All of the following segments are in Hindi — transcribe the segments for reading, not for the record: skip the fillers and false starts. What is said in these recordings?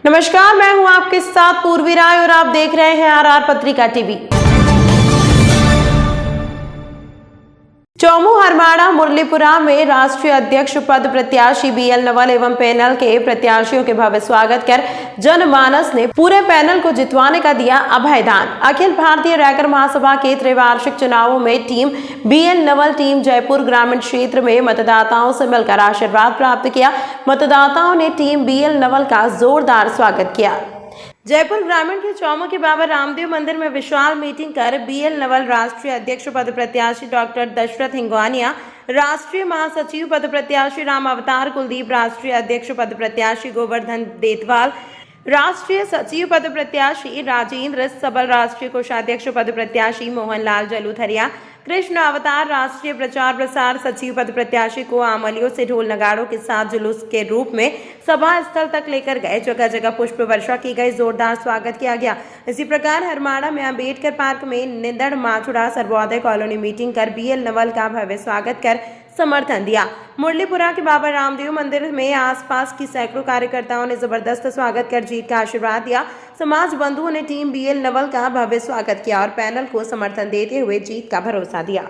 नमस्कार, मैं हूं आपके साथ पूर्वी राय और आप देख रहे हैं आरआर पत्रिका टीवी। चौमू हरमाड़ा मुरलीपुरा में राष्ट्रीय अध्यक्ष पद प्रत्याशी बीएल नवल एवं पैनल के प्रत्याशियों के भव्य स्वागत कर जनमानस ने पूरे पैनल को जितवाने का दिया अभयदान। अखिल भारतीय रैकर महासभा के त्रैवार्षिक चुनावों में team BL Naval team Jaipur ग्रामीण क्षेत्र में मतदाताओं से मिलकर आशीर्वाद प्राप्त किया। मतदाताओं ने टीम बीएल नवल का जोरदार स्वागत किया। जयपुर ग्रामीण के चौमू के बाबा रामदेव मंदिर में विशाल मीटिंग कर बीएल नवल राष्ट्रीय अध्यक्ष पद प्रत्याशी डॉक्टर दशरथ हिंगवानिया, राष्ट्रीय महासचिव पद प्रत्याशी राम अवतार कुलदीप, राष्ट्रीय अध्यक्ष पद प्रत्याशी गोवर्धन देतवाल, राष्ट्रीय सचिव पद प्रत्याशी राजेंद्र सबल, राष्ट्रीय कोषाध्यक्ष पद प्रत्याशी मोहनलाल जलूथरिया, कृष्ण अवतार, राष्ट्रीय प्रचार प्रसार सचिव पद प्रत्याशी को आमलियों से ढोल नगाड़ों के साथ जुलूस के रूप में सभा स्थल तक लेकर गए। जगह जगह पुष्प वर्षा की गई, जोरदार स्वागत किया गया। इसी प्रकार हरमाड़ा में अंबेडकर पार्क में निंदड़ माथुरा सर्वोदय कॉलोनी मीटिंग कर बीएल नवल का भव्य स्वागत कर समर्थन दिया। मुरलीपुरा के बाबा रामदेव मंदिर में आसपास की सैकड़ों कार्यकर्ताओं ने जबरदस्त स्वागत कर जीत का आशीर्वाद दिया। समाज बंधुओं ने टीम बीएल नवल का भव्य स्वागत किया और पैनल को समर्थन देते हुए जीत का भरोसा दिया।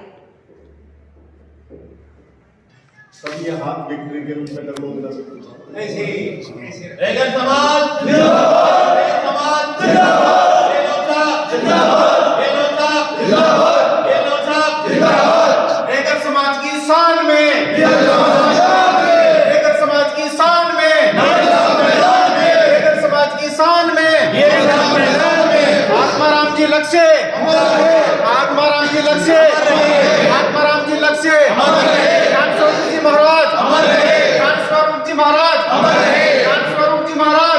सब ये हाथ विक्ट्री के रूप में कर लो मेरा सब ऐसे रैगर समाज जिंदाबाद, रैगर समाज जिंदाबाद, रेलोसा जिंदाबाद, रेलोसा जिंदाबाद, रेलोसा जिंदाबाद। रैकर समाज की शान में, रैकर समाज की शान में, रैकर समाज की शान में, आत्माराम जी लक्ष्य, आत्माराम जी लक्ष्य, आत्माराम जी लक्ष्य, ज्ञान जी महाराज, ज्ञान स्वरूप जी महाराज, ज्ञान स्वरूप जी महाराज,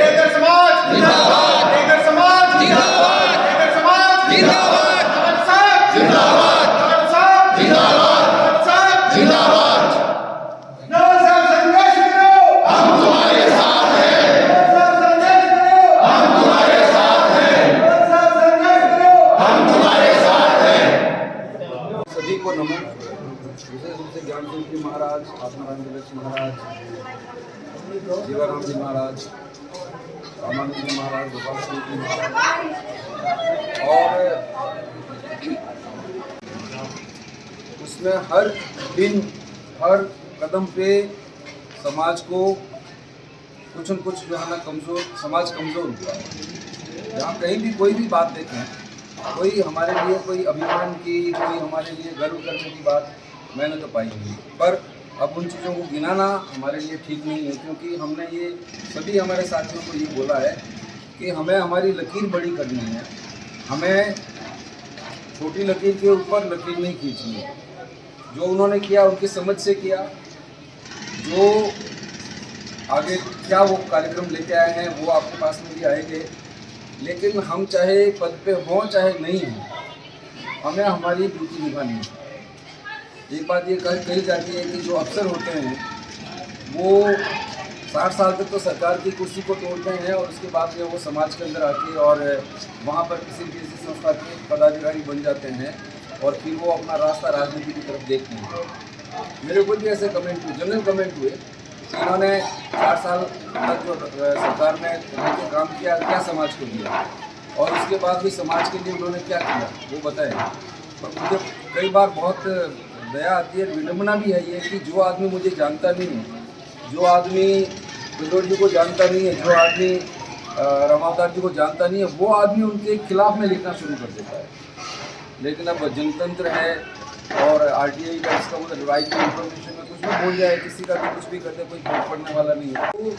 रैकर समाज जिंदाबाद, रैकर समाज जिंदाबाद, रैकर समाज जिंदाबाद, नवल साहब जिंदाबाद, नवल साहब जिंदाबाद, नवल साहब जिंदाबाद। नवल साहब संघर्ष करो, हम तुम्हारे साथ हैं, नवल साहब संघर्ष करो, हम तुम्हारे साथ हैं, नवल साहब संघर्ष करो, हम तुम्हारे साथ हैं। सभी को नमन। विशेष रूप से ज्ञान सिंह जी महाराज, आत्माराम जी लक्ष्मी महाराज, जीवाराम जी महाराज, रामानंद जी महाराज, गोपाल सिंह जी महाराज, और उसमें हर दिन हर कदम पे समाज को कुछ न कुछ जो है ना समाज कमज़ोर हुआ। जहाँ कहीं भी कोई भी बात देखें, कोई हमारे लिए कोई अभिमान की, कोई हमारे लिए गर्व करने की बात मैंने तो पाई नहीं। पर अब उन चीज़ों को गिनाना हमारे लिए ठीक नहीं है, क्योंकि हमने ये सभी हमारे साथियों को ये बोला है कि हमें हमारी लकीर बड़ी करनी है, हमें छोटी लकीर के ऊपर लकीर नहीं खींचनी है। जो उन्होंने किया उनकी समझ से किया, जो आगे क्या वो कार्यक्रम लेके आए हैं वो आपके पास में भी आएंगे। लेकिन हम चाहे पद पे हों चाहे नहीं हों, हमें हमारी ड्यूटी निभानी है। एक बात ये कही जाती है कि जो अफसर होते हैं वो 60 साल तक तो सरकार की कुर्सी को तोड़ते हैं और उसके बाद में वो समाज के अंदर आके और वहाँ पर किसी संस्था के पदाधिकारी बन जाते हैं और फिर वो अपना रास्ता राजनीति की तरफ देखते हैं। मेरे को भी ऐसे कमेंट हुए, जनरल कमेंट हुए कि इन्होंने 60 साल तक जो सरकार में रह के काम किया, क्या समाज को दिया और उसके बाद भी समाज के लिए उन्होंने क्या किया वो बताएं। और मुझे कई बार बहुत दया आती है, विडम्बना भी है ये कि जो आदमी मुझे जानता नहीं है, जो आदमी बिलोर जी को जानता नहीं है, जो आदमी रामावतार जी को जानता नहीं है, वो आदमी उनके खिलाफ में लिखना शुरू कर देता है। लेकिन अब जनतंत्र है और आरटीआई का इसका मतलब राइट टू इन्फॉर्मेशन में कुछ भी बोल जाए, किसी का भी कुछ भी करते, कोई फर्क पड़ने वाला नहीं है। तो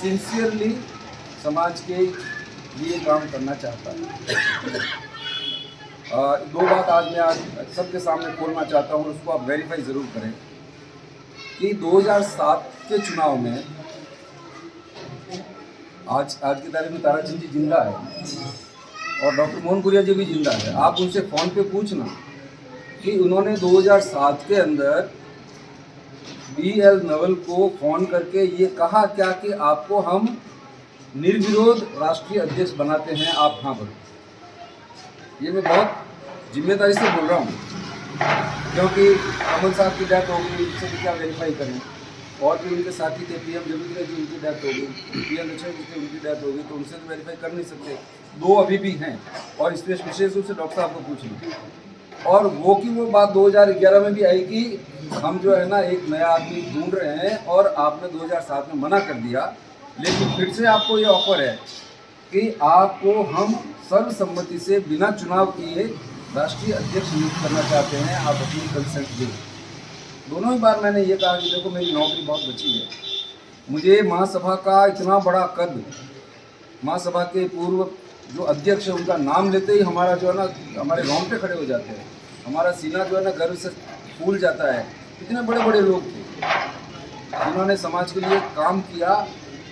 सिंसियरली समाज के लिए काम करना चाहता है। दो बात आज मैं सबके सामने खोलना चाहता हूँ, उसको आप वेरीफाई ज़रूर करें कि 2007 के चुनाव में आज की तारीख में ताराचंद जी जिंदा है और डॉक्टर मोहनपुरिया जी भी जिंदा है। आप उनसे फ़ोन पे पूछना कि उन्होंने 2007 के अंदर बीएल नवल को फ़ोन करके ये कहा क्या कि आपको हम निर्विरोध राष्ट्रीय अध्यक्ष बनाते हैं, आप हाँ बोलो। ये मैं बहुत जिम्मेदारी से बोल रहा हूँ, क्योंकि अमन साहब की डेथ हो गई, इससे भी क्या वेरीफाई करें। और भी उनके साथी थे, PM जमींद्र जी, उनकी डेथ हो गई, PM लक्ष्मण जी थे, उनकी डेथ हो गई, तो उनसे तो वेरीफाई कर नहीं सकते। 2 अभी भी हैं और इस पर विशेष रूप से डॉक्टर साहब को पूछ ली। और वो की वो बात 2011 में भी आई कि हम जो है ना एक नया आदमी ढूंढ रहे हैं और आपने 2007 में मना कर दिया, लेकिन फिर से आपको ये ऑफर है कि आपको हम सर्वसम्मति से बिना चुनाव किए राष्ट्रीय अध्यक्ष नियुक्त करना चाहते हैं, आप अपनी कंसेंट दें। दोनों ही बार मैंने ये कहा कि देखो मेरी नौकरी बहुत बची है, मुझे महासभा का इतना बड़ा कद, महासभा के पूर्व जो अध्यक्ष है उनका नाम लेते ही हमारा जो है ना हमारे रोंगटे खड़े हो जाते हैं, हमारा सीना जो है ना गर्व से फूल जाता है। इतने बड़े बड़े लोग थे जिन्होंने समाज के लिए काम किया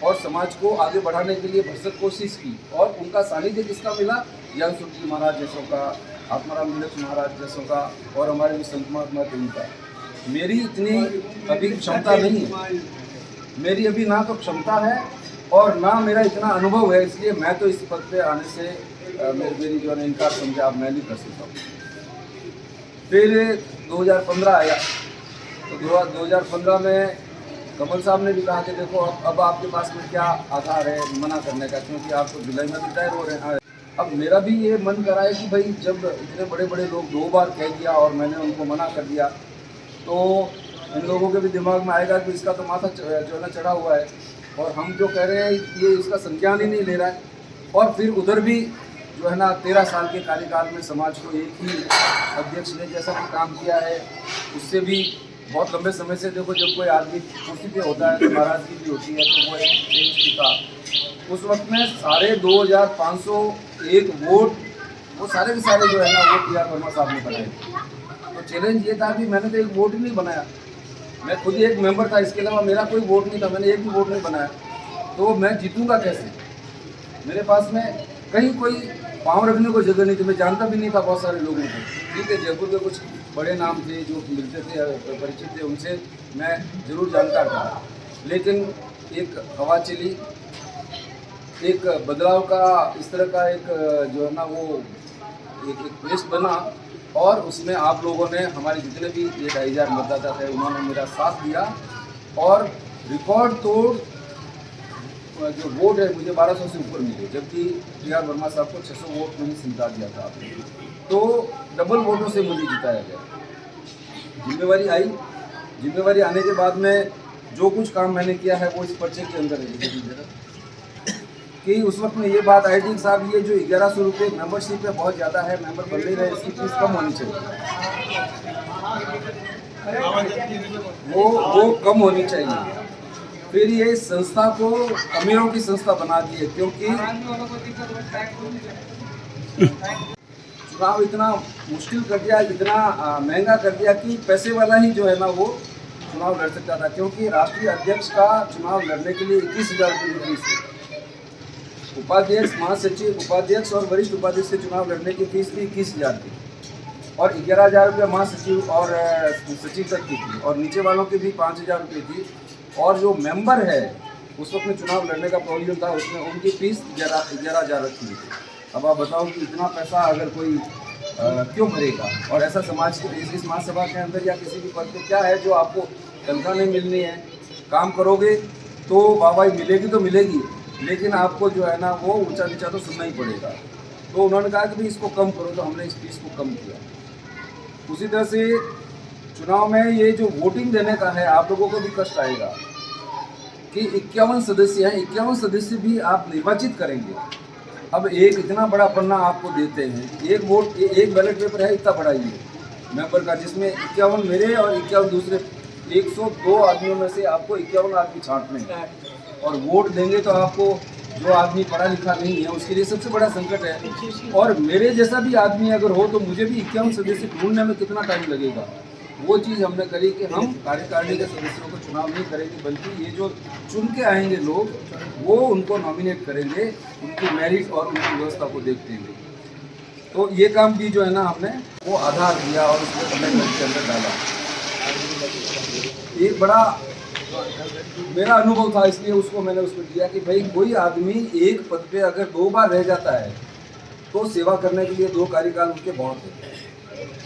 और समाज को आगे बढ़ाने के लिए भरसक कोशिश की, और उनका सानिध्य किसका मिला? ज्ञान स्वरूप जी महाराज जैसों का, आत्माराम नीलक्ष्मी महाराज जैसों का, और हमारे संत महात्मा का। मेरी इतनी अभी क्षमता नहीं है, मेरी अभी ना तो क्षमता है और ना मेरा इतना अनुभव है, इसलिए मैं तो इस पद पे आने से मेरी जो है इनकार समझे आप मैं नहीं कर सकता हूँ। फिर 2015 आया, तो 2015 में कमल साहब ने भी कहा कि देखो अब आपके पास में क्या आधार है मना करने का, क्योंकि आप तो जुलाई में रिटायर हो रहे हैं। अब मेरा भी ये मन करा है कि भाई जब इतने बड़े बड़े लोग 2 बार कह दिया और मैंने उनको मना कर दिया, तो इन लोगों के भी दिमाग में आएगा कि इसका तो माथा जो है ना चढ़ा हुआ है और हम जो कह रहे हैं ये इसका संज्ञान ही नहीं ले रहा है। और फिर उधर भी जो है ना 13 साल के कार्यकाल में समाज को एक ही अध्यक्ष ने जैसा कि काम किया है, उससे भी बहुत लंबे समय से देखो जब कोई आदमी कुर्सी पे होता है तो नाराजगी भी होती है, तो वो एक चेंज भी था। उस वक्त में सारे 2501 वोट वो सारे के सारे जो है ना वो PR वर्मा साहब ने बनाए। तो चैलेंज ये था कि मैंने तो एक वोट ही नहीं बनाया, मैं खुद ही एक मेंबर था, इसके अलावा मेरा कोई वोट नहीं था, मैंने एक भी वोट नहीं बनाया, तो मैं जीतूंगा कैसे? मेरे पास में कहीं कोई पाँव रखने को जगह नहीं थी, मैं जानता भी नहीं था बहुत सारे लोगों को। ठीक है, जयपुर के कुछ बड़े नाम थे जो मिलते थे, परिचित थे, उनसे मैं ज़रूर जानकार था, लेकिन एक हवा चली, एक बदलाव का इस तरह का एक जो है ना वो एक पेस्ट बना, और उसमें आप लोगों ने हमारे जितने भी 2,500 मतदाता थे उन्होंने मेरा साथ दिया और रिकॉर्ड तोड़ जो वोट है मुझे 1200 से ऊपर मिले, जबकि PR वर्मा साहब को 600 वोट में ही समझा दिया था आपने, तो डबल वोटों से मुझे जिताया गया। जिम्मेवारी आई, जिम्मेवारी आने के बाद में जो कुछ काम मैंने किया है वो इस पर्चे के अंदर है कि उस वक्त में ये बात आई थी साहब ये जो 1100 रुपये मेंबरशिप है बहुत ज़्यादा है, मेंबर बन नहीं रहे, इसकी फीस कम होनी चाहिए, वो कम होनी चाहिए। फिर ये संस्था को अमीरों की संस्था बना दी है, क्योंकि चुनाव इतना मुश्किल कर दिया, इतना महंगा कर दिया कि पैसे वाला ही जो है ना वो चुनाव लड़ सकता था, क्योंकि राष्ट्रीय अध्यक्ष का चुनाव लड़ने के लिए 21,000 रुपये की फीस है। उपाध्यक्ष, महासचिव, उपाध्यक्ष और वरिष्ठ उपाध्यक्ष के चुनाव लड़ने की फीस भी 21,000 थी और 11,000 रुपये महासचिव और सचिव तक की थी, और नीचे वालों की भी 5,000 रुपये थी। और जो मेंबर है उस वक्त में चुनाव लड़ने का प्रोविजन था, उसमें उनकी फीस 11,000 रखी थी। अब आप बताओ कि इतना पैसा अगर कोई क्यों भरेगा? और ऐसा समाज के इस महासभा के अंदर या किसी भी पद पे क्या है जो आपको तनख्वाह नहीं मिलनी है, काम करोगे तो वाहवाही मिलेगी तो मिलेगी, लेकिन आपको जो है ना वो ऊंचा नीचा तो सुनना ही पड़ेगा। तो उन्होंने कहा कि भाई इसको कम करो, तो हमने इस फीस को कम किया। उसी तरह से चुनाव में ये जो वोटिंग देने का है, आप लोगों को भी कष्ट आएगा कि 51 सदस्य हैं, 51 सदस्य भी आप निर्वाचित करेंगे। अब एक इतना बड़ा पन्ना आपको देते हैं, एक वोट, एक बैलेट पेपर है इतना बड़ा ये मेंबर का, जिसमें 51 मेरे और 51 दूसरे, 102 आदमियों में से आपको 51 आदमी छांटने हैं। और वोट देंगे तो आपको जो आदमी पढ़ा लिखा नहीं है उसके लिए सबसे बड़ा संकट है। और मेरे जैसा भी आदमी अगर हो तो मुझे भी 51 सदस्य ढूंढने में कितना टाइम लगेगा। वो चीज़ हमने करी कि हम कार्यकारिणी के सदस्यों को चुनाव नहीं करेंगे, बल्कि ये जो चुन के आएंगे लोग वो उनको नॉमिनेट करेंगे, उनकी मेरिट और उनकी व्यवस्था को देखते हुए। तो ये काम भी जो है ना हमने वो आधार दिया और उसको अमेंडमेंट के अंदर डाला। एक बड़ा मेरा अनुभव था, इसलिए उसको मैंने उसमें दिया कि भाई कोई आदमी एक पद पे अगर 2 बार रह जाता है तो सेवा करने के लिए 2 कार्यकाल उनके बहुत है।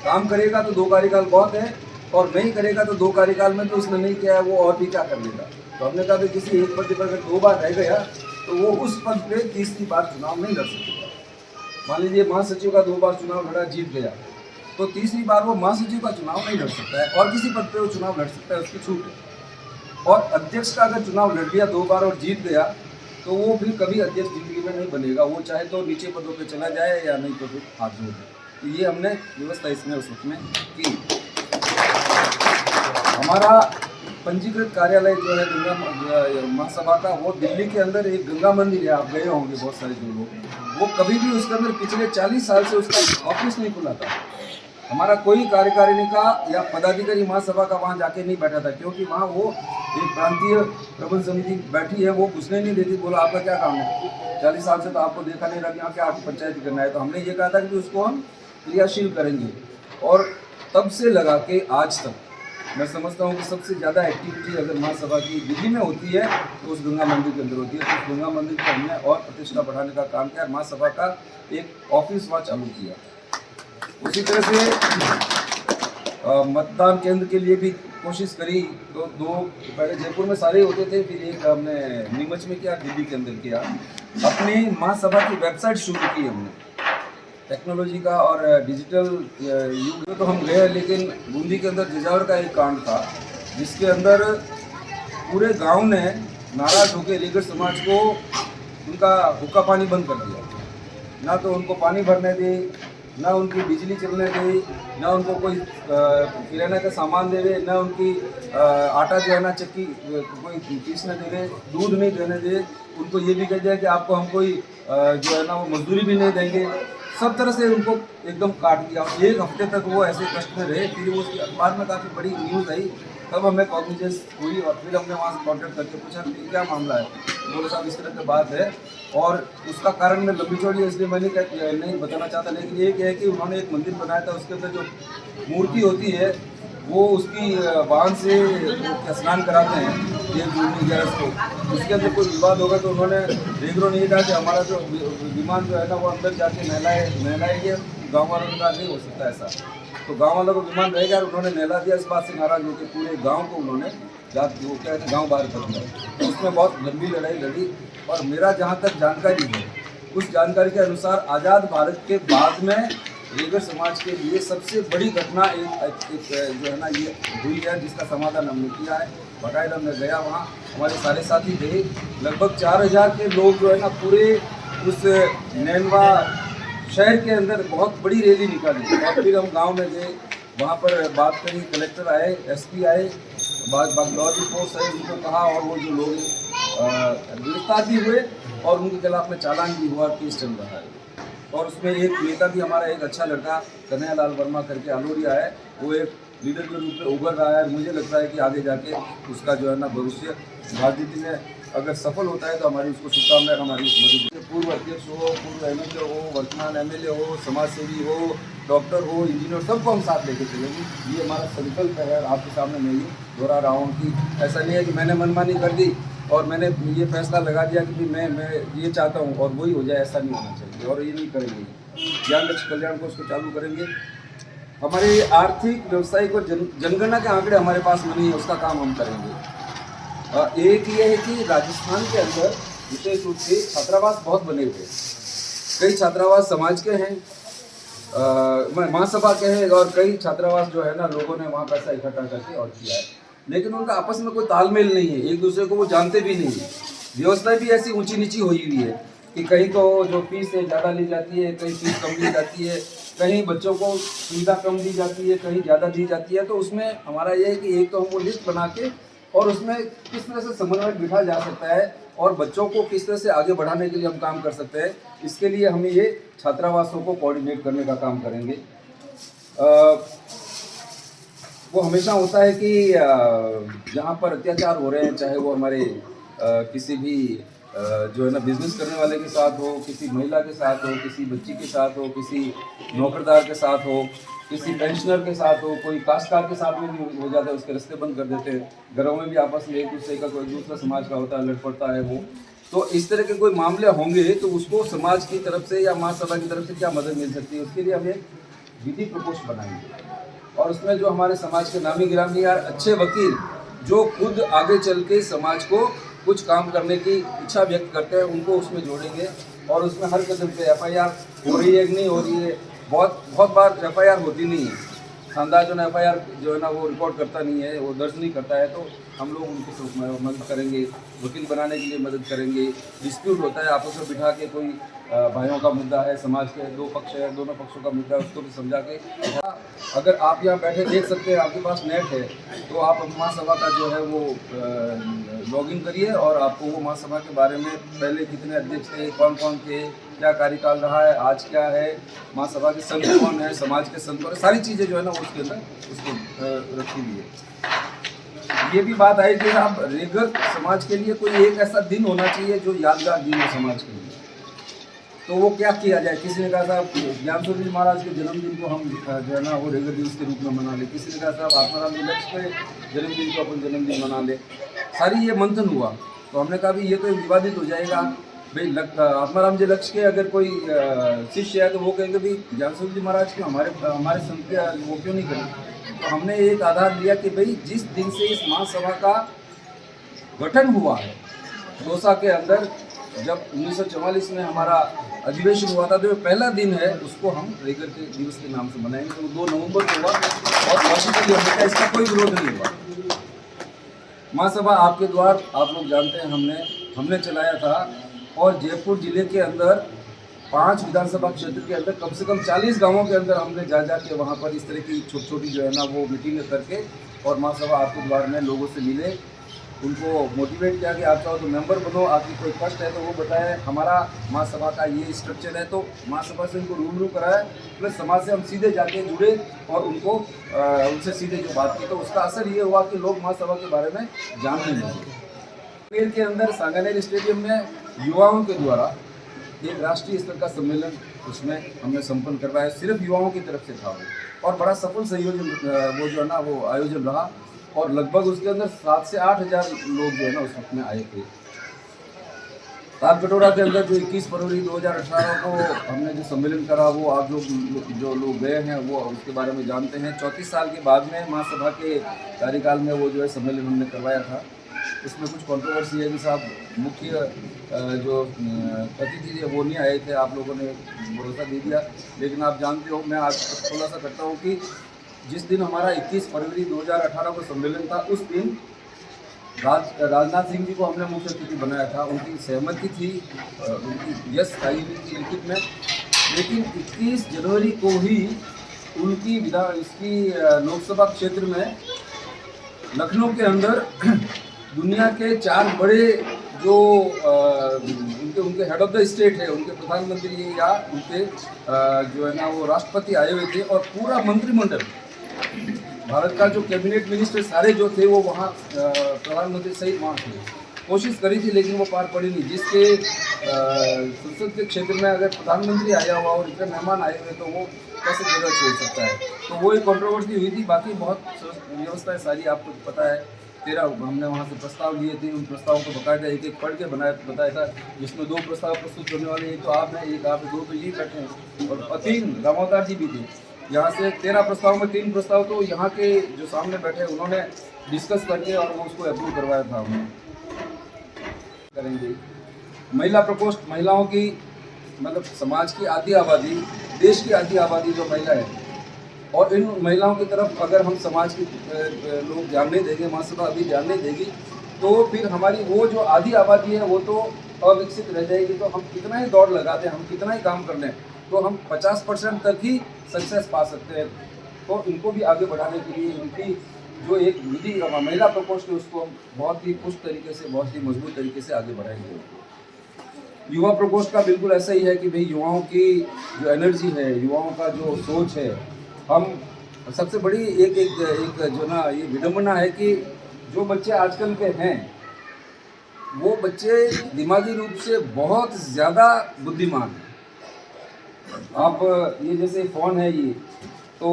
काम करेगा तो 2 कार्यकाल बहुत है, और नहीं करेगा तो 2 कार्यकाल में भी उसने नहीं किया है, वो और भी क्या कर लेगा। तो हमने कहा कि किसी एक पद पर अगर 2 बार रह गया तो वो उस पद पे तीसरी बार चुनाव नहीं लड़ सकेगा। मान लीजिए महासचिव का 2 बार चुनाव लड़ा, जीत गया, तो तीसरी बार वो महासचिव का चुनाव नहीं लड़ सकता है और किसी पद पे वो चुनाव लड़ सकता है, उसकी छूट है। और अध्यक्ष का अगर चुनाव लड़ लिया 2 बार और जीत गया तो वो फिर कभी अध्यक्ष जिंदगी में नहीं बनेगा, वो चाहे तो नीचे पदों पे चला जाए या नहीं तो फिर हाथ जोड़ दे। तो ये हमने व्यवस्था इसमें उस उसमें की। हमारा पंजीकृत कार्यालय जो है गंगा महासभा का, वो दिल्ली के अंदर एक गंगा मंदिर है, आप गए होंगे बहुत सारे जो लोग, वो कभी भी उसके अंदर पिछले 40 साल से उसका ऑफिस नहीं खुला था। हमारा कोई कार्यकारिणी का या पदाधिकारी महासभा का वहाँ जाके नहीं बैठा था, क्योंकि वहाँ वो एक प्रांतीय प्रबंध समिति बैठी है, वो घुसने नहीं देती। बोला आपका क्या काम है, 40 साल से तो आपको देखा नहीं रहा, यहाँ क्या आपको पंचायत करना है। तो हमने ये कहा था कि उसको हम क्रियाशील करेंगे, और तब से लगा के आज तक मैं समझता हूँ कि सबसे ज़्यादा एक्टिविटी अगर महासभा की दिल्ली में होती है तो उस गंगा मंदिर के अंदर होती है। तो उस गंगा मंदिर को हमने और प्रतिष्ठा बढ़ाने का काम किया, महासभा का एक ऑफिस वहाँ चालू किया। उसी तरह से मतदान केंद्र के लिए भी कोशिश करी, तो 2 पहले जयपुर में सारे होते थे, फिर एक हमने नीमच में किया, दिल्ली के अंदर किया। अपनी महासभा की वेबसाइट शुरू की हमने, टेक्नोलॉजी का और डिजिटल युग में तो हम गए, लेकिन बूंदी के अंदर जिजावर का एक कांड था जिसके अंदर पूरे गांव ने नाराज होकर लीगर समाज को उनका हुक्का पानी बंद कर दिया। ना तो उनको पानी भरने दी, ना उनकी बिजली चलने दी, ना उनको कोई किराना का सामान दे दे, ना उनकी आटा जो है ना चक्की कोई पीसने दे दे, दूध नहीं देने दे। उनको ये भी कह दिया कि आपको हम कोई जो है ना वो मजदूरी भी नहीं देंगे। सब तरह से उनको एकदम काट दिया। 1 हफ्ते तक वो ऐसे कष्ट में रहे। फिर वो उसकी अखबार में काफ़ी बड़ी न्यूज़ आई, तब हमें कॉग्निजेंस हुई और फिर हमने वहाँ से कॉन्टेक्ट करके पूछा कि क्या मामला है। बोले साहब इस तरह की बात है, और उसका कारण मैं लंबी चौड़ी इसलिए मैं नहीं बताना चाहता, लेकिन एक है कि उन्होंने एक मंदिर बनाया था, उसके अंदर जो मूर्ति होती है वो उसकी वाहन से स्नान कराते हैं 1 जून 11 को। उसके अंदर कोई विवाद होगा तो उन्होंने रेगरों ने कहा कि हमारा जो विमान जो है ना वो अंदर जाके नहलाएंगे। गाँव वालों का नहीं हो सकता ऐसा, तो गांव वालों को विमान रहेगा, और उन्होंने नहला दिया। इस बात से नाराज होकर पूरे गांव को उन्होंने वो क्या है गाँव बाहर कर दिया। तो उसमें बहुत लंबी लड़ाई लड़ी, और मेरा जहाँ तक जानकारी है उस जानकारी के अनुसार आज़ाद भारत के बाद में लीगर समाज के लिए सबसे बड़ी घटना एक जो है ना ये हुई है, जिसका समाधान हमने किया है। बटाइल हमने गया, वहाँ हमारे सारे साथी गए, लगभग 4000 के लोग जो है ना पूरे उस नैनवा शहर के अंदर बहुत बड़ी रैली निकाली। और फिर हम गांव में गए, वहाँ पर बात करी, कलेक्टर आए, एसपी आए, बाकी और भी फोर्स है, उनको कहा, और वो जो लोग गिरफ्तार भी हुए और उनके खिलाफ में चालान भी हुआ, केस चल रहा है। और उसमें एक नेता भी हमारा एक अच्छा लड़का कन्हैयालाल वर्मा करके आलोरिया है, वो एक लीडर के रूप में उभर रहा है। मुझे लगता है कि आगे जाके उसका जो है ना भविष्य राजनीति में अगर सफल होता है तो हमारी उसको शुभकामनाएं, हमारी मदद। पूर्व अध्यक्ष हो, पूर्व एमएलए हो, वर्तमान एमएलए हो, समाज सेवी हो, डॉक्टर हो, इंजीनियर, सबको हम साथ लेके चलेंगे। ये हमारा संकल्प है। आपके सामने मैं ये दोहरा रहा हूँ कि ऐसा नहीं है कि मैंने मनमानी कर दी और मैंने ये फैसला लगा दिया कि मैं ये चाहता हूँ और वही हो जाए, ऐसा नहीं होना चाहिए, और ये नहीं करेंगे। ज्ञान लक्ष्य कल्याण को उसको चालू करेंगे। हमारे आर्थिक, व्यावसायिक और जनगणना के आंकड़े हमारे पास नहीं है, उसका काम हम करेंगे। एक ये है कि राजस्थान के अंदर विशेष रूप से छात्रावास बहुत बने हुए हैं। कई छात्रावास समाज के हैं, महासभा के हैं, और कई छात्रावास जो है ना लोगों ने वहाँ पैसा इकट्ठा करके और किया है, लेकिन उनका आपस में कोई तालमेल नहीं है, एक दूसरे को वो जानते भी नहीं है। व्यवस्थाएं भी ऐसी ऊंची नीची हुई हुई है कि कहीं तो जो फीस है ज़्यादा ली जाती है, कहीं फीस कम ली जाती है, कहीं बच्चों को सुविधा कम दी जाती है, कहीं ज़्यादा दी जाती है। तो उसमें हमारा ये है कि एक तो हम वो लिस्ट बना के और उसमें किस तरह से समन्वय बिठा जा सकता है और बच्चों को किस तरह से आगे बढ़ाने के लिए हम काम कर सकते हैं, इसके लिए हमें ये छात्रावासों को कोऑर्डिनेट करने का काम करेंगे। वो हमेशा होता है कि जहाँ पर अत्याचार हो रहे हैं, चाहे वो हमारे किसी भी जो है ना बिजनेस करने वाले के साथ हो, किसी महिला के साथ हो, किसी बच्ची के साथ हो, किसी नौकरदार के साथ हो, किसी पेंशनर के साथ हो, कोई काश्तकार के साथ में भी हो जाता है, उसके रास्ते बंद कर देते हैं। घरों में भी आपस में एक दूसरे का कोई दूसरा समाज का होता है, लड़ पड़ता है वो। तो इस तरह के कोई मामले होंगे तो उसको समाज की तरफ से या महासभा की तरफ से क्या मदद मिल सकती है, उसके लिए हम एक विधि प्रकोष्ठ बनाएंगे। और उसमें जो हमारे समाज के नामी गिरामी यार अच्छे वकील जो खुद आगे चल के समाज को कुछ काम करने की इच्छा व्यक्त करते हैं उनको उसमें जोड़ेंगे। और उसमें हर कदम पे FIR हो रही है कि नहीं हो रही है, बहुत बार FIR होती नहीं है, थानेदार जो है FIR जो है ना वो रिकॉर्ड करता नहीं है, वो दर्ज नहीं करता है, तो हम लोग उनकी मदद करेंगे, वकील बनाने के लिए मदद करेंगे। डिस्प्यूट होता है आपस में बिठा के, कोई भाइयों का मुद्दा है, समाज के दो पक्ष है, दोनों पक्षों का मुद्दा है, उसको भी समझा के। अगर आप यहाँ बैठे देख सकते हैं, आपके पास नेट है तो आप महासभा का जो है वो लॉगिन करिए और आपको वो महासभा के बारे में पहले कितने अध्यक्ष थे, कौन कौन थे, क्या कार्यकाल रहा है, आज क्या है, महासभा के संत कौन है, समाज के संत कौन है, सारी चीज़ें जो है ना उसके अंदर उसको रखी हुई है। ये भी बात आई कि आप रेगुलर समाज के लिए कोई एक ऐसा दिन होना चाहिए जो यादगार दिन है समाज के लिए, तो वो क्या किया जाए। किसी ने कहा साहब ज्ञान स्वरूप जी महाराज के जन्मदिन को हम जो है ना वो रेगुलर दिवस के रूप में मना ले, किसी ने कहा साहब आत्माराम जी लक्ष्य के जन्मदिन को अपन जन्मदिन मना ले। सारी ये मंथन हुआ तो हमने कहा भी ये तो विवादित हो जाएगा भाई। आत्माराम जी लक्ष्य के अगर कोई शिष्य है तो वो कहेंगे भाई ज्ञान स्वरूप जी महाराज के हमारे संत के वो क्यों नहीं करें। तो हमने एक आधार लिया कि भाई जिस दिन से इस महासभा का गठन हुआ है दौसा के अंदर, जब 1944 में हमारा अधिवेशन हुआ था, तो पहला दिन है उसको हम रेगुलर के दिवस के नाम से मनाएंगे। तो 2 नवंबर को हुआ और लॉजिकली हमने इसका कोई विरोध नहीं हुआ। महासभा आपके द्वार आप लोग जानते हैं हमने चलाया था और जयपुर जिले के अंदर 5 विधानसभा क्षेत्र के अंदर कम से कम 40 गांवों के अंदर हमने जा के वहाँ पर इस तरह की छोटी जो है ना वो मीटिंग करके और महासभा आपके द्वार में लोगों से मिले, उनको मोटिवेट किया कि आप चाहो तो मेंबर बनो, आपकी कोई कष्ट है तो वो बताएं, हमारा महासभा का ये स्ट्रक्चर है। तो महासभा से उनको रूबरू कराया, प्लस समाज से हम सीधे जाके जुड़े और उनको उनसे सीधे जो बात की, तो उसका असर ये हुआ कि लोग महासभा के बारे में जानने लगे। के अंदर सांगानेर स्टेडियम में युवाओं के द्वारा एक राष्ट्रीय स्तर का सम्मेलन उसमें हमने संपन्न करवाया, सिर्फ युवाओं की तरफ से था वो, और बड़ा सफल संयोजन वो जो है ना वो आयोजन रहा और लगभग उसके अंदर 7 से 8 हज़ार लोग जो है ना उस वक्त में आए थे। तालकटोरा के अंदर जो 21 फरवरी 2018 को हमने जो सम्मेलन करा वो आप जो लोग गए हैं वो उसके बारे में जानते हैं। 34 साल के बाद में महासभा के कार्यकाल में वो जो है सम्मेलन हमने करवाया था। उसमें कुछ कंट्रोवर्सी है कि साहब मुख्य जो अतिथि थे वो नहीं आए थे, आप लोगों ने भरोसा दे दिया, लेकिन आप जानते हो मैं आज खुलासा करता हूँ कि जिस दिन हमारा 21 फरवरी 2018 को सम्मेलन था उस दिन राजनाथ सिंह जी को हमने मुख्य अतिथि बनाया था, उनकी सहमति थी, उनकी यस आई हुई थी लिखित में, लेकिन 21 जनवरी को ही उनकी इसकी लोकसभा क्षेत्र में लखनऊ के अंदर दुनिया के 4 बड़े जो उनके हेड ऑफ द स्टेट है, उनके प्रधानमंत्री या उनके जो है ना वो राष्ट्रपति आए हुए थे और पूरा मंत्रिमंडल भारत का जो कैबिनेट मिनिस्टर सारे जो थे वो वहाँ प्रधानमंत्री सहित वहाँ थे। कोशिश करी थी लेकिन वो पार पड़ी नहीं। जिसके संसद के क्षेत्र में अगर प्रधानमंत्री आया हुआ और इतने मेहमान आए हुए तो वो कैसे जगह छोड़ सकता है, तो वो एक कंट्रोवर्सी हुई थी। बाकी बहुत व्यवस्था है सारी, आपको पता है। 13 हमने वहाँ से प्रस्ताव लिए थे, उन प्रस्तावों को बकायदा एक पढ़ के बताया था, जिसमें 2 प्रस्ताव प्रस्तुत करने वाले, एक तो आप हैं, एक आप 2 तो यही बैठे हैं और 3 रामावतार जी भी थे। यहाँ से 13 प्रस्ताव में 3 प्रस्ताव तो यहाँ के जो सामने बैठे उन्होंने डिस्कस करके और वो उसको अप्रूव करवाया था। हमने करेंगे महिला प्रकोष्ठ, महिलाओं की मतलब समाज की आधी आबादी, देश की आधी आबादी जो महिला है, और इन महिलाओं की तरफ अगर हम समाज के लोग ध्यान नहीं देंगे, महासभा अभी ध्यान नहीं देगी, तो फिर हमारी वो जो आधी आबादी है वो तो अविकसित रह जाएगी। तो हम कितना ही दौड़ लगाते हैं, हम कितना ही काम कर लें, तो हम 50% तक ही सक्सेस पा सकते हैं। तो इनको भी आगे बढ़ाने के लिए इनकी जो एक विधि महिला प्रकोष्ठ है उसको हम बहुत ही पुष्ट तरीके से, बहुत ही मजबूत तरीके से आगे बढ़ाएंगे। युवा प्रकोष्ठ का बिल्कुल ऐसा ही है कि भाई युवाओं की जो एनर्जी है, युवाओं का जो सोच है, हम सबसे बड़ी एक जो ना ये विडम्बना है कि जो बच्चे आजकल के हैं वो बच्चे दिमागी रूप से बहुत ज़्यादा बुद्धिमान हैं। आप ये जैसे फ़ोन है ये, तो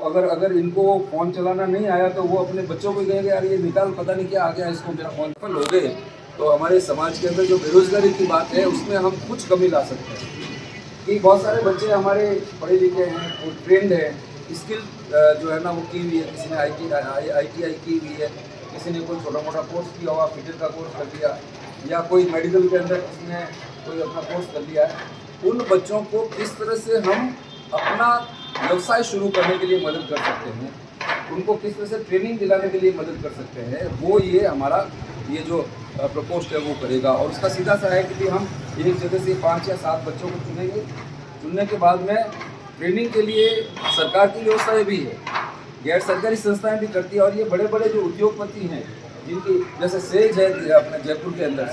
अगर इनको फ़ोन चलाना नहीं आया तो वो अपने बच्चों को कहेंगे यार ये निकाल, पता नहीं क्या आ गया इसको, मेरा फ़ोन पर हो गए। तो हमारे समाज के अंदर जो बेरोज़गारी की बात है उसमें हम कुछ कमी ला सकते हैं कि बहुत सारे बच्चे हमारे पढ़े लिखे हैं और ट्रेंड हैं, स्किल जो है ना वो की हुई है, किसी ने ITI की हुई है, किसी ने कोई छोटा मोटा कोर्स किया हुआ, फिटर का कोर्स कर लिया, या कोई मेडिकल के अंदर किसी ने कोई अपना कोर्स कर लिया है। उन बच्चों को किस तरह से हम अपना व्यवसाय शुरू करने के लिए मदद कर सकते हैं, उनको किस तरह से ट्रेनिंग दिलाने के लिए मदद कर सकते हैं, वो ये हमारा ये जो प्रकोष्ठ है वो करेगा। और उसका सीधा सा है कि हम एक जगह से 5 या 7 बच्चों को चुनेंगे। चुनने के बाद में ट्रेनिंग के लिए सरकार की व्यवस्थाएं भी है, गैर सरकारी संस्थाएं भी करती है, और ये बड़े बड़े जो उद्योगपति हैं जिनकी जैसे सेज है अपने जयपुर के अंदर,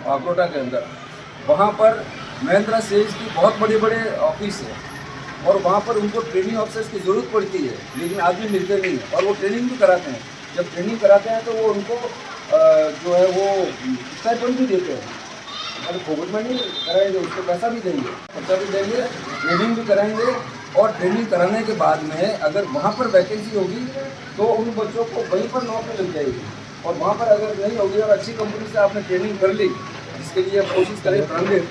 आगरोटा के अंदर, वहाँ पर महिंद्रा सेज की बहुत बड़े बड़े ऑफिस है, और वहाँ पर उनको ट्रेनिंग ऑफिसर्स की ज़रूरत पड़ती है, लेकिन आदमी मिलते नहीं हैं, और वो ट्रेनिंग भी कराते हैं। जब ट्रेनिंग कराते हैं तो वो उनको जो है वो स्टाइपेंड भी देते हैं, अगर फोकट में नहीं कराएंगे उसको पैसा भी देंगे, खर्चा भी देंगे, ट्रेनिंग भी कराएंगे। और ट्रेनिंग कराने के बाद में अगर वहाँ पर वैकेंसी होगी तो उन बच्चों को वहीं पर नौकरी लग जाएगी, और वहाँ पर अगर नहीं होगी और अच्छी कंपनी से आपने ट्रेनिंग कर ली, जिसके लिए कोशिश करें ब्रांडेड,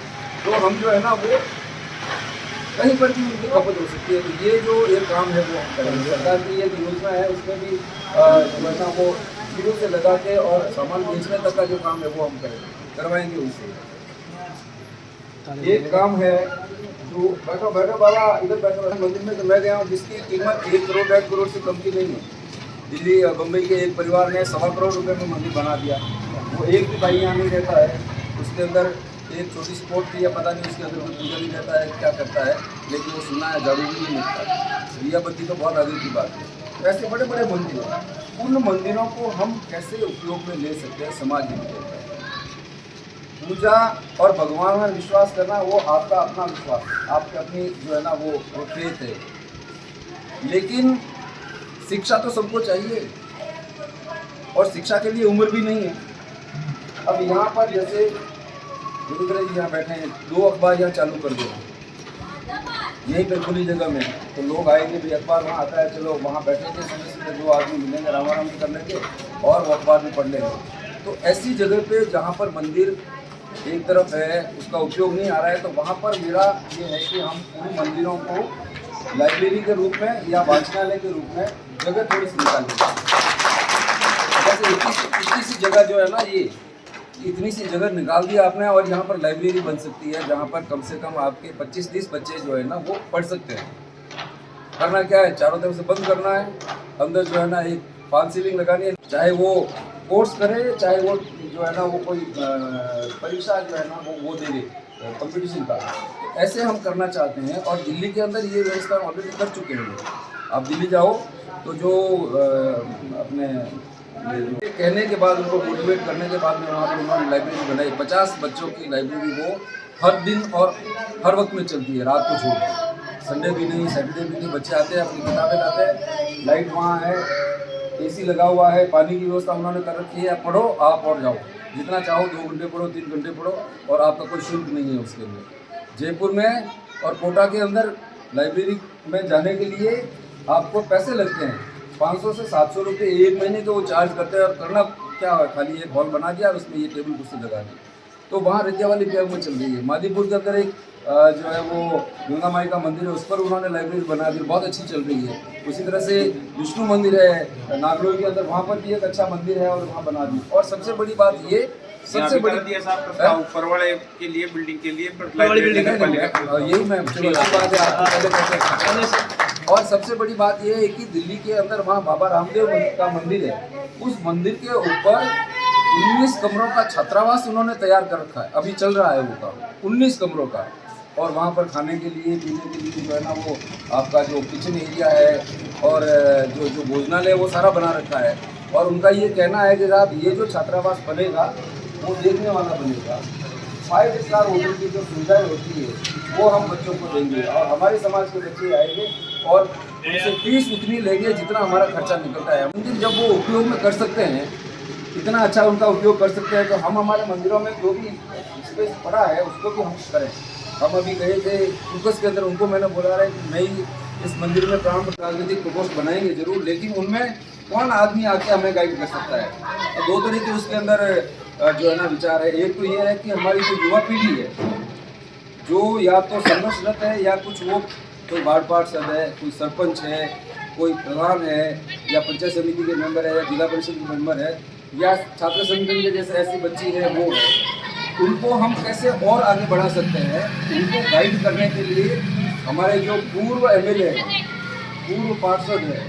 तो हम जो है ना वो कहीं पर भी उनकी खपत हो सकती है। तो ये जो एक काम है वो हम करेंगे। सरकार की एक योजना है, उसमें भी जो है ना वो शुरू से लगा के और सामान बेचने तक का जो काम है वो हम करवाएंगे उनसे। एक काम है जो बैठो बैठो बाबा, इधर बैठो। मंदिर में तो मैं गया हूँ जिसकी कीमत 1 करोड़ 1.5 करोड़ से कम की नहीं है। दिल्ली बम्बई के एक परिवार ने 1.25 करोड़ रुपए में मंदिर बना दिया। वो एक भी भाई यहाँ नहीं रहता है, उसके अंदर एक छोटी स्पोर्ट थी या पता नहीं उसके अंदर कोई पूजा नहीं रहता है, क्या करता है, लेकिन वो सुना है झाड़ू भी नहीं मिलता, दिया बत्ती तो बहुत आगे की बात है। तो ऐसे बड़े बड़े मंदिर हैं, उन मंदिरों को हम कैसे उपयोग में ले सकते हैं समाज के अंदर। पूजा और भगवान में विश्वास करना वो आपका अपना विश्वास, आपकी अपनी जो है ना वो फेथ है, लेकिन शिक्षा तो सबको चाहिए, और शिक्षा के लिए उम्र भी नहीं है। अब यहाँ पर जैसे गुरुग्रह जी यहाँ बैठे हैं, 2 अखबार यहाँ चालू कर दो यहीं पे खुली जगह में, तो लोग आएंगे भी, अखबार वहाँ आता है, चलो वहाँ बैठेंगे, सीधे 2 आदमी मिलेंगे, रामाराम कर लेंगे और वो अखबार भी पढ़ लेंगे। तो ऐसी जगह पे जहाँ पर मंदिर एक तरफ है उसका उपयोग नहीं आ रहा है, तो वहाँ पर मेरा ये है कि हम उन मंदिरों को लाइब्रेरी के रूप में या वाचनालय के रूप में जगह थोड़ी सी निकालें। जैसे इतनी सी जगह जो है ना, ये इतनी सी जगह निकाल दिया आपने, और यहाँ पर लाइब्रेरी बन सकती है जहाँ पर कम से कम आपके 25-30 बच्चे जो है ना वो पढ़ सकते हैं। करना क्या है, चारों तरफ से बंद करना है, अंदर जो है ना एक फॉल सीलिंग लगानी है, चाहे वो कोर्स करे, चाहे वो जो है ना वो कोई परीक्षा जो है ना वो दे दे कंपटीशन का। तो ऐसे हम करना चाहते हैं, और दिल्ली के अंदर ये व्यवस्था ऑलरेडी कर चुके हैं। आप दिल्ली जाओ तो जो अपने कहने के बाद, उनको मोटिवेट करने के बाद में वहाँ पर उन्होंने लाइब्रेरी बनाई, 50 बच्चों की लाइब्रेरी वो हर दिन और हर वक्त में चलती है, रात को छोड़ के, संडे भी नहीं, सैटरडे भी नहीं। बच्चे आते हैं, अपनी किताबें लाते हैं, लाइट वहाँ है, AC लगा हुआ है, पानी की व्यवस्था उन्होंने कर रखी है। पढ़ो आप और जाओ, जितना चाहो 2 घंटे पढ़ो, 3 घंटे पढ़ो, और आपका कोई शुल्क नहीं है उसके लिए। जयपुर में और कोटा के अंदर लाइब्रेरी में जाने के लिए आपको पैसे लगते हैं, 500 से 700 रुपये एक महीने के वो चार्ज करते हैं। और करना क्या है, खाली एक हॉल बना दिया और उसमें ये टेबल कुर्सी लगा दी। तो वहाँ रतिया वाली ब्याग में चल रही है। मादीपुर के अंदर एक जो है वो गंगा माई का मंदिर है, उस पर उन्होंने लाइब्रेरी बना दी, बहुत अच्छी चल रही है। उसी तरह से विष्णु मंदिर है नागलोई के अंदर, वहाँ पर भी एक अच्छा मंदिर है और वहाँ बना दी। और सबसे बड़ी बात ये, सबसे बड़ी ऊपर वाले के लिए बिल्डिंग के लिए यही मैं बात है आपको। और सबसे बड़ी बात यह है कि दिल्ली के अंदर वहाँ बाबा रामदेव का मंदिर है, उस मंदिर के ऊपर 19 कमरों का छात्रावास उन्होंने तैयार कर रखा है, अभी चल रहा है वो काम, 19 कमरों का। और वहाँ पर खाने के लिए, पीने के लिए जो है ना वो आपका जो किचन एरिया है और जो भोजनालय है वो सारा बना रखा है। और उनका ये कहना है कि साहब ये जो छात्रावास बनेगा वो देखने वाला बनेगा, 5 स्टार होटल की जो सुविधाएं होती है वो हम बच्चों को देंगे, और हमारे समाज के बच्चे आएंगे और उनसे फीस उतनी लेंगे जितना हमारा खर्चा निकलता है। मंदिर जब वो उपयोग में कर सकते हैं, इतना अच्छा उनका उपयोग कर सकते हैं, तो हम हमारे मंदिरों में जो भी स्पेस पड़ा है उसको भी हम करें। हम अभी गए थे फोकस के अंदर, उनको मैंने बोला है कि नई इस मंदिर में प्राण राजनीतिक प्रकोष्ठ बनाएंगे जरूर, लेकिन उनमें कौन आदमी आके हमें गाइड कर सकता है। तो 2 तरह के उसके अंदर जो है ना विचार है। एक तो ये है कि हमारी जो युवा पीढ़ी है जो या तो संघर्षरत है या कुछ वो कोई वार्ड पार्षद है, कोई सरपंच है, कोई प्रधान है, या पंचायत समिति के मेंबर है, या जिला परिषद के मेंबर है, या छात्र संगठन के जैसे ऐसी बच्ची है वो है, उनको हम कैसे और आगे बढ़ा सकते हैं, उनको गाइड करने के लिए हमारे जो पूर्व एमएलए हैं, पूर्व पार्षद है,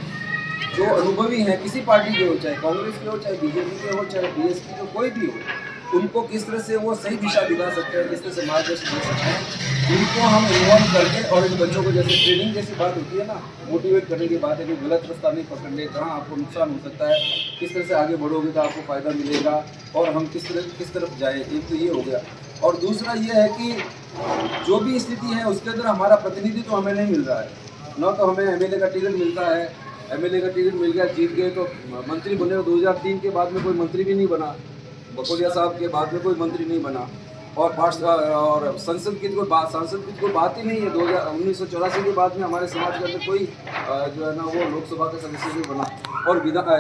जो अनुभवी हैं किसी पार्टी के हो, चाहे कांग्रेस के हो, चाहे बीजेपी के हो, चाहे बीएसपी के, कोई भी हो, उनको किस तरह से वो सही दिशा दिखा सकते हैं, किस तरह से मार्गदर्शन दे सकते हैं, उनको हम इन्वॉल्व करके, और इन बच्चों को जैसे ट्रेनिंग जैसी बात होती है ना, मोटिवेट करने की बात है कि गलत रास्ता नहीं पकड़ ले, कहाँ आपको नुकसान हो सकता है, किस तरह से आगे बढ़ोगे तो आपको फ़ायदा मिलेगा, और हम किस तरफ जाए। एक तो ये हो गया, और दूसरा ये है कि जो भी स्थिति है उसके अंदर हमारा प्रतिनिधित्व हमें नहीं मिल रहा है, न तो हमें एमएलए का टिकट मिलता है, एमएलए का टिकट मिल गया, जीत गए तो मंत्री बने, 2003 के बाद में कोई मंत्री भी नहीं बना, बकोलिया साहब के बाद में कोई मंत्री नहीं बना, और संसद की कोई बात, सांसद की कोई बात ही नहीं है। 1984 के बाद में हमारे समाज के अंदर कोई जो है ना वो लोकसभा के सदस्य नहीं बना, और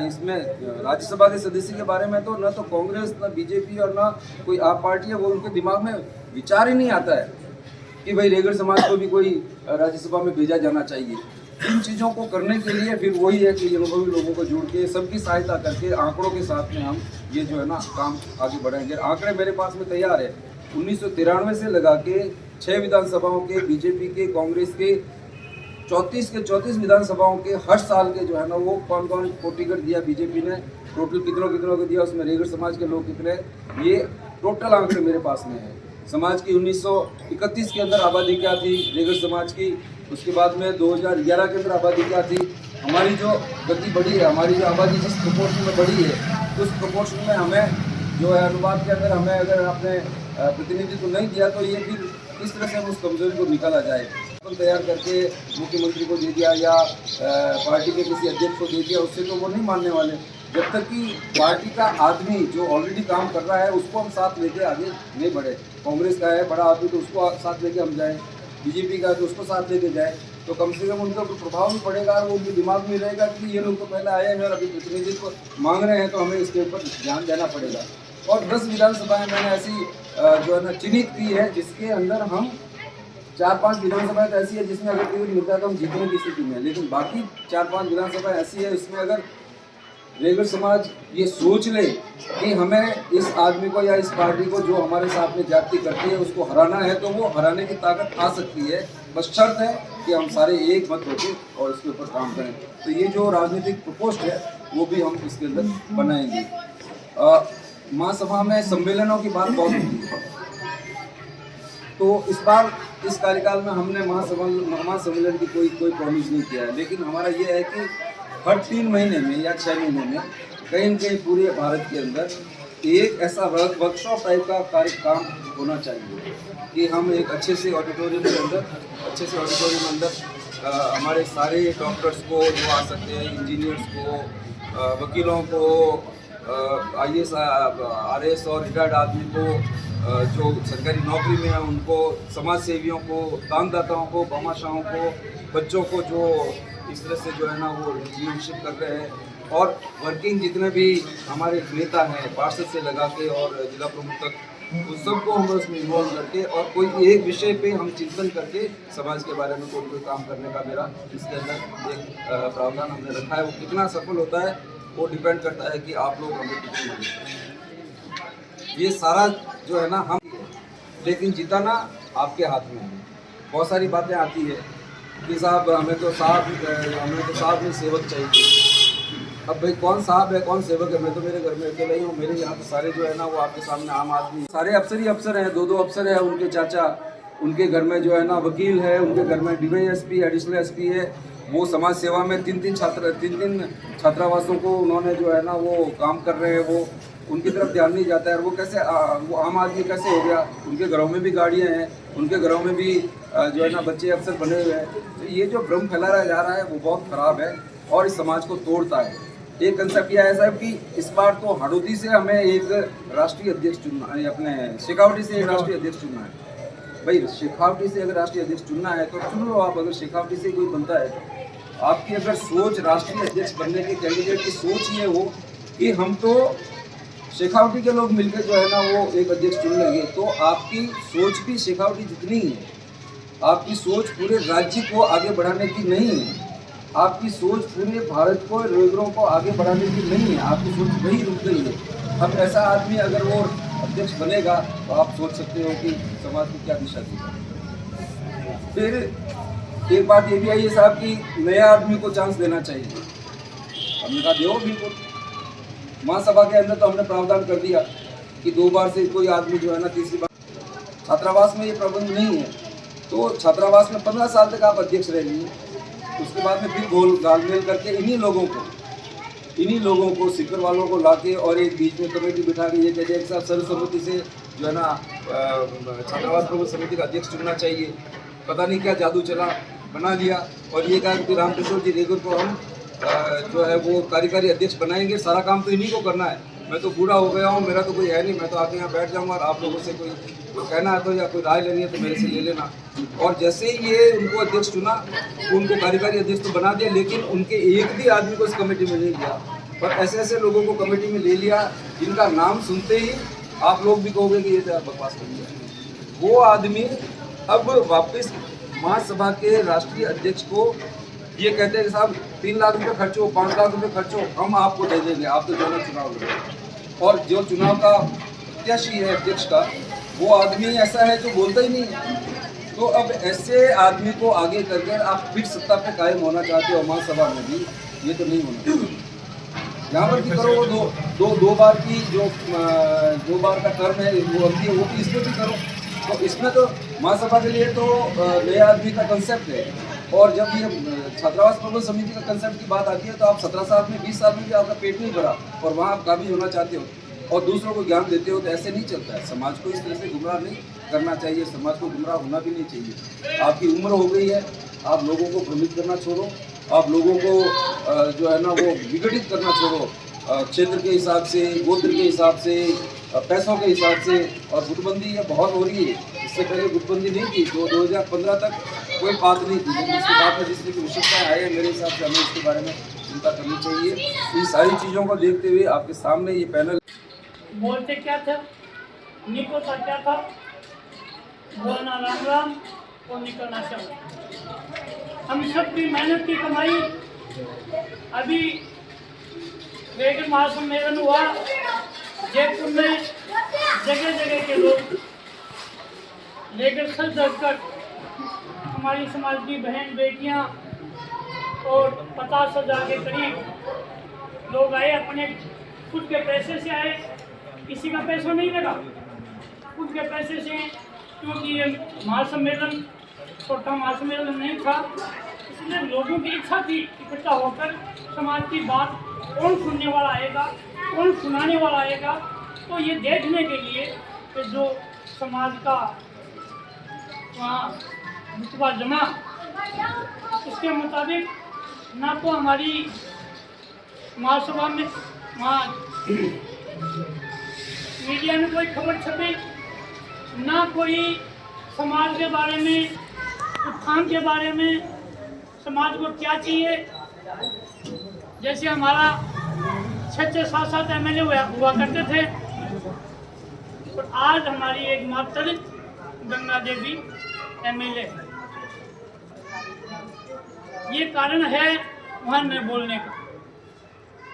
इसमें राज्यसभा के सदस्य के बारे में तो न तो कांग्रेस, न बीजेपी और न कोई आप पार्टी है, वो उनके दिमाग में विचार ही नहीं आता है कि भाई रेगड़ समाज को भी कोई राज्यसभा में भेजा जाना चाहिए। इन चीज़ों को करने के लिए फिर वही है कि अनुभवी लोगों को जोड़ के सबकी सहायता करके आंकड़ों के साथ में हम ये जो है ना काम आगे बढ़ाएंगे। आंकड़े मेरे पास में तैयार है, 1993 से लगा के 6 विधानसभाओं के, बीजेपी के, कांग्रेस के 34 के 34 विधानसभाओं के हर साल के जो है ना वो कौन कौन को टिकट दिया बीजेपी ने, टोटल कितनों को दिया, उसमें रेगड़ समाज के लोग कितने, ये टोटल आंकड़े मेरे पास में है। समाज की 1931 के अंदर आबादी क्या थी रेगड़ समाज की, उसके बाद में 2011 के अंदर आबादी क्या थी, हमारी जो गति बढ़ी है, हमारी जो आबादी जिस प्रोपोर्शन में बढ़ी है, उस प्रोपोर्शन में हमें जो है अनुपात के अंदर हमें अगर आपने प्रतिनिधित्व नहीं दिया तो ये फिर किस तरह से हम उस कमजोरी को निकाला जाए। तैयार करके मुख्यमंत्री को दे दिया या पार्टी के किसी अध्यक्ष को दे दिया, उससे तो वो नहीं मानने वाले। जब तक कि पार्टी का आदमी जो ऑलरेडी काम कर रहा है उसको हम साथ लेके आगे नहीं बढ़े, कांग्रेस का है बड़ा आदमी तो उसको साथ लेके हम जाएँ, बीजेपी का तो उसको साथ लेके जाए, तो कम से कम उनका प्रभाव भी पड़ेगा और वो उनके दिमाग में रहेगा कि ये लोग तो पहले आए हैं और अभी प्रतिनिधित्व मांग रहे हैं, तो हमें इसके ऊपर ध्यान देना पड़ेगा। और 10 विधानसभाएं मैंने ऐसी जो है ना चिन्हित की है जिसके अंदर हम 4-5 विधानसभाएं तो ऐसी है जिसमें अगर टिकट मिलता है तो हम जीतने की स्थिति में, लेकिन बाकी 4-5 विधानसभाएं ऐसी है इसमें अगर रेगड़ समाज ये सोच ले कि हमें इस आदमी को या इस पार्टी को जो हमारे साथ में जाति करती है उसको हराना है, तो वो हराने की ताकत आ सकती है, बस शर्त है कि हम सारे एक मत होके और इसके ऊपर काम करें। तो ये जो राजनीतिक प्रकोष्ठ है वो भी हम इसके अंदर बनाएंगे। महासभा में सम्मेलनों की बात बहुत होती है, तो इस बार इस कार्यकाल में हमने महासम्मेलन की कोई प्रॉमिस नहीं किया है, लेकिन हमारा ये है कि हर 3 महीने में या 6 महीने में कहीं न कहीं पूरे भारत के अंदर एक ऐसा वर्कशॉप टाइप का कार्यक्रम होना चाहिए कि हम एक अच्छे से ऑडिटोरियम के अंदर हमारे सारे डॉक्टर्स को जो आ सकते हैं, इंजीनियर्स को, वकीलों को, IAS RS और रिटायर्ड आदमी को, जो सरकारी नौकरी में है उनको, समाज सेवियों को, दानदाताओं को, भामाशाहों को, बच्चों को जो इस तरह से जो है ना वो लीडरशिप कर रहे हैं, और वर्किंग जितने भी हमारे नेता हैं पार्षद से लगा के और जिला प्रमुख तक, उन सबको हम उसमें इन्वॉल्व करके और कोई एक विषय पे हम चिंतन करके समाज के बारे में कोई काम करने का मेरा इसके अंदर एक प्रावधान हमने रखा है। वो कितना सफल होता है वो डिपेंड करता है कि आप लोग हमें कितने मानते। ये सारा जो है ना हम, लेकिन जिताना आपके हाथ में है। बहुत सारी बातें आती है कि साहब हमें तो साहब में सेवक चाहिए। अब भाई कौन साहब है कौन सेवक है? मैं तो मेरे घर में अकेला ही हूँ, मेरे यहाँ पे सारे जो है ना वो आपके सामने आम आदमी, सारे अफसर ही अफसर हैं, 2-2 अफसर हैं, उनके चाचा, उनके घर में जो है ना वकील है, उनके घर में DYSP एडिशनल SP है, वो समाज सेवा में 3-3 छात्रावासों को उन्होंने जो है ना वो काम कर रहे हैं, वो उनकी तरफ ध्यान नहीं जाता है। वो कैसे वो आम आदमी कैसे हो गया? उनके घरों में भी गाड़ियाँ हैं, उनके घरों में भी जो है ना बच्चे अफसर बने हुए हैं। तो ये जो भ्रम फैलाया जा रहा है वो बहुत ख़राब है और इस समाज को तोड़ता है। एक कंसेप्ट यह है साहब कि इस बार तो हडोती से हमें एक राष्ट्रीय अध्यक्ष चुनना है, अपने शेखावटी से एक राष्ट्रीय अध्यक्ष चुनना है। भाई शेखावटी से अगर राष्ट्रीय अध्यक्ष चुनना है तो चुन लो आप, अगर शेखावटी से कोई बनता है तो। आपकी अगर सोच राष्ट्रीय अध्यक्ष बनने के कैंडिडेट की सोच ये हो कि हम तो शेखावटी के लोग मिलकर जो है ना वो एक अध्यक्ष चुन लेंगे, तो आपकी सोच भी शेखावटी जितनी है आपकी सोच पूरे राज्य को आगे बढ़ाने की नहीं है, आपकी सोच पूरे भारत को, रेगरों को आगे बढ़ाने की नहीं है, आपकी सोच वही रुक गई है। अब ऐसा आदमी अगर वो अध्यक्ष बनेगा तो आप सोच सकते हो कि समाज को क्या दिशा देगा। फिर एक बात ये भी आई है साहब कि नया आदमी को चांस देना चाहिए। हमने कहा दो बिल्कुल, महासभा के अंदर तो हमने प्रावधान कर दिया कि 2 बार से कोई आदमी जो है ना तीसरी बार। छात्रावास में ये प्रबंध नहीं है तो छात्रावास में 15 साल तक आप अध्यक्ष रहेंगे, उसके बाद में फिर गोल गालमेल करके इन्हीं लोगों को सीकर वालों को लाके और एक बीच में कमेटी बिठा के ये कहते हैं कि साहब सर्वसम्मति से जो है ना छात्रावास प्रबंध समिति का अध्यक्ष चुनना चाहिए। पता नहीं क्या जादू चला, बना लिया और ये कहा कि रामकिशोर जी रेगर को हम जो है वो कार्यकारी अध्यक्ष बनाएंगे, सारा काम तो इन्हीं को करना है। मैं तो बूढ़ा हो गया हूँ, मेरा तो कोई है नहीं, मैं तो आके यहाँ बैठ जाऊँगा और आप लोगों से कोई कहना है तो या कोई राय लेनी है तो मेरे से ले लेना। और जैसे ही ये उनको अध्यक्ष चुना, उनको कार्यकारी अध्यक्ष तो बना दिया, लेकिन उनके एक भी आदमी को इस कमेटी में नहीं लिया। पर ऐसे ऐसे लोगों को कमेटी में ले लिया जिनका नाम सुनते ही आप लोग भी कहोगे कि ये तो बकवास कर दिया। वो आदमी अब वापस महासभा के राष्ट्रीय अध्यक्ष को ये कहते हैं कि साहब 3 लाख रुपये खर्च हो, 5 लाख रुपये खर्च हो, हम आपको दे देंगे, आप तो जो है चुनाव लड़ो। और जो चुनाव का प्रत्याशी है अध्यक्ष का, वो आदमी ऐसा है जो बोलता ही नहीं है। तो अब ऐसे आदमी को आगे करके आप फिर सत्ता पे कायम होना चाहते हो महासभा में भी, ये तो नहीं होना चाहिए। यहाँ पर भी करो वो दो बार की जो 2 बार का टर्म है वो अवधि है, वो भी इसमें भी करो। तो इसमें तो महासभा के लिए तो नए आदमी का कंसेप्ट है। और जब ये छात्रावास प्रबंध समिति का कंसेप्ट की बात आती है तो आप 17 साल में 20 साल में भी आपका पेट नहीं भरा और वहाँ आप काबिज होना चाहते हो और दूसरों को ज्ञान देते हो, तो ऐसे नहीं चलता है। समाज को इस तरह से गुमराह नहीं करना चाहिए, समाज को गुमराह होना भी नहीं चाहिए। आपकी उम्र हो गई है, आप लोगों को भ्रमित करना छोड़ो, आप लोगों को जो है ना वो विघटित करना छोड़ो, क्षेत्र के हिसाब से, गोत्र के हिसाब से, पैसों के हिसाब से। और गुटबंदी ये बहुत हो रही है, इससे पहले गुटबंदी नहीं थी, तो 2015 तक कोई बात नहीं थी, लेकिन उसके बाद में जिस तरह की विशेषताएँ आई है, मेरे हिसाब से हमें इसके बारे में चिंता करनी चाहिए। इन सारी चीज़ों को देखते हुए आपके सामने ये पैनल बोलते क्या था, निकलता क्या था, बोलना राम राम और निकलना शब्द। हम सब की मेहनत की कमाई। अभी रेगर महासम्मेलन हुआ जयपुर में, जगह जगह के लोग रेगर सर धरकर हमारी समाज की बहन बेटियां और 50,000 के करीब लोग आए, अपने खुद के पैसे से आए, किसी का पैसा नहीं लगा, खुद के पैसे से, क्योंकि ये महासम्मेलन छोटा महासम्मेलन नहीं था, इसलिए लोगों की इच्छा थी इकट्ठा होकर समाज की बात कौन सुनने वाला आएगा, कौन सुनाने वाला आएगा। तो ये देखने के लिए कि जो समाज का वहाँ रुतबा जमा, इसके मुताबिक ना तो हमारी महासभा में वहाँ मीडिया में कोई खबर छपे, ना कोई समाज के बारे में, उत्थान के बारे में, समाज को क्या चाहिए। जैसे हमारा 6-6, 7-7 MLA हुआ करते थे, और आज हमारी एक मात्र गंगा देवी MLA। ये कारण है वहाँ न बोलने का।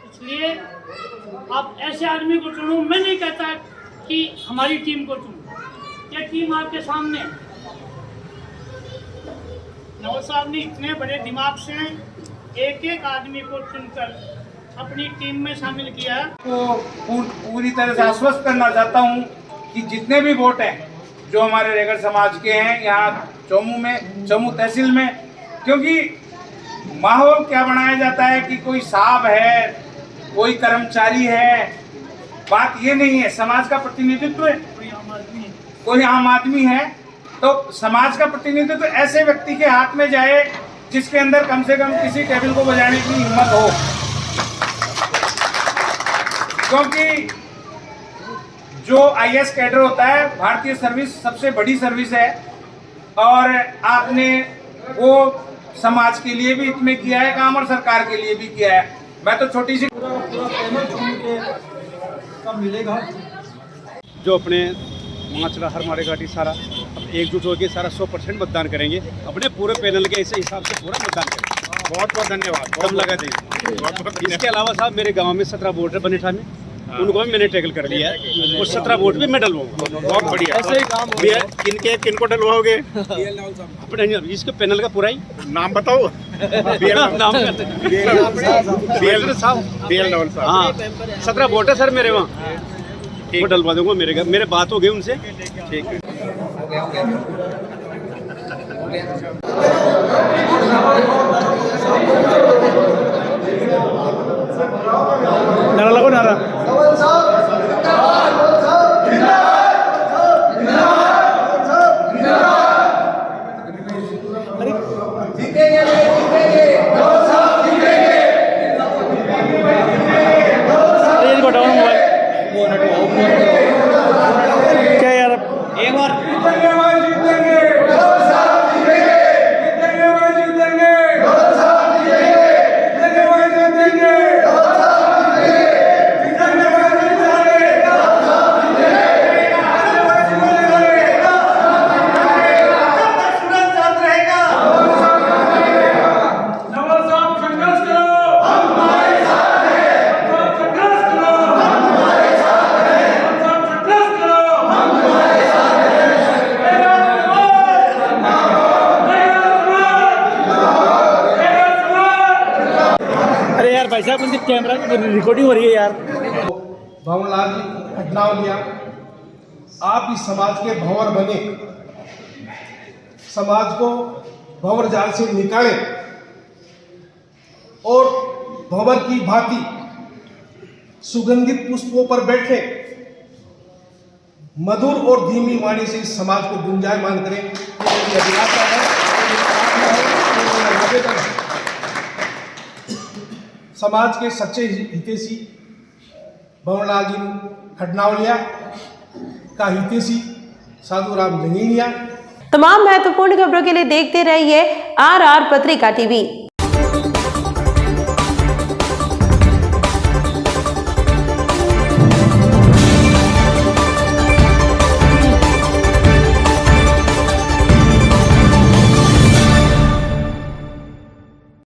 इसलिए आप ऐसे आदमी को चुनो। मैं नहीं कहता कि हमारी टीम को चुनो, ये टीम आपके सामने। नवाब साहब ने इतने बड़े दिमाग से एक एक आदमी को चुनकर अपनी टीम में शामिल किया है। को पूरी तरह से आश्वस्त करना चाहता हूं कि जितने भी वोट हैं जो हमारे रेगर समाज के हैं यहाँ चौमू तहसील में, क्योंकि माहौल क्या बनाया जाता है कि कोई साहब है, कोई कर्मचारी है, बात ये नहीं है। समाज का प्रतिनिधित्व कोई आम आदमी है, तो समाज का प्रतिनिधित्व ऐसे व्यक्ति के हाथ में जाए जिसके अंदर कम से कम किसी टेबल को बजाने की हिम्मत हो। क्योंकि जो IAS कैडर होता है, भारतीय सर्विस सबसे बड़ी सर्विस है, और आपने वो समाज के लिए भी इसमें किया है काम और सरकार के लिए भी किया है। मैं तो छोटी सी मिलेगा जो अपने माचरा हर मारे घाटी सारा एकजुट होकर सारा 100% मतदान करेंगे, अपने पूरे पैनल के ऐसे हिसाब से पूरा मतदान करेंगे। बहुत बहुत धन्यवाद। दम लगा देंगे। इसके अलावा साहब मेरे गांव में 17 वोट है बनेठा में, उनको भी मैंने टैकल कर लिया है और 17 वोट भी मैं डलवाऊंगा। बहुत बढ़िया। ऐसे ही काम किनको डलवाओगे? अपने इसके पैनल का पूरा ही नाम बताओ। नाम साहब। हाँ 17 वोट है सर मेरे वहाँ, वो डलवा दूंगा। मेरे बात हो गई उनसे। ठीक है। नारा लगो नारा। क्या यार एक बार भाई साहब उनकी कैमरा रिकॉर्डिंग हो रही है यार। भंवरलाल जी खटनावलिया, आप इस समाज के भंवर बने, समाज को भंवर जाल से निकाले और भंवर की भांति सुगंधित पुष्पों पर बैठे, मधुर और धीमी वाणी से इस समाज को गुंजायमान करें। मेरी अभिलाषा है, आवेदन है। समाज के सच्चे हितैषी भंवरलाल जी खटनावलिया का हितैषी साधुराम जंगीनिया। तमाम महत्वपूर्ण खबरों के लिए देखते रहिए RR पत्रिका टीवी।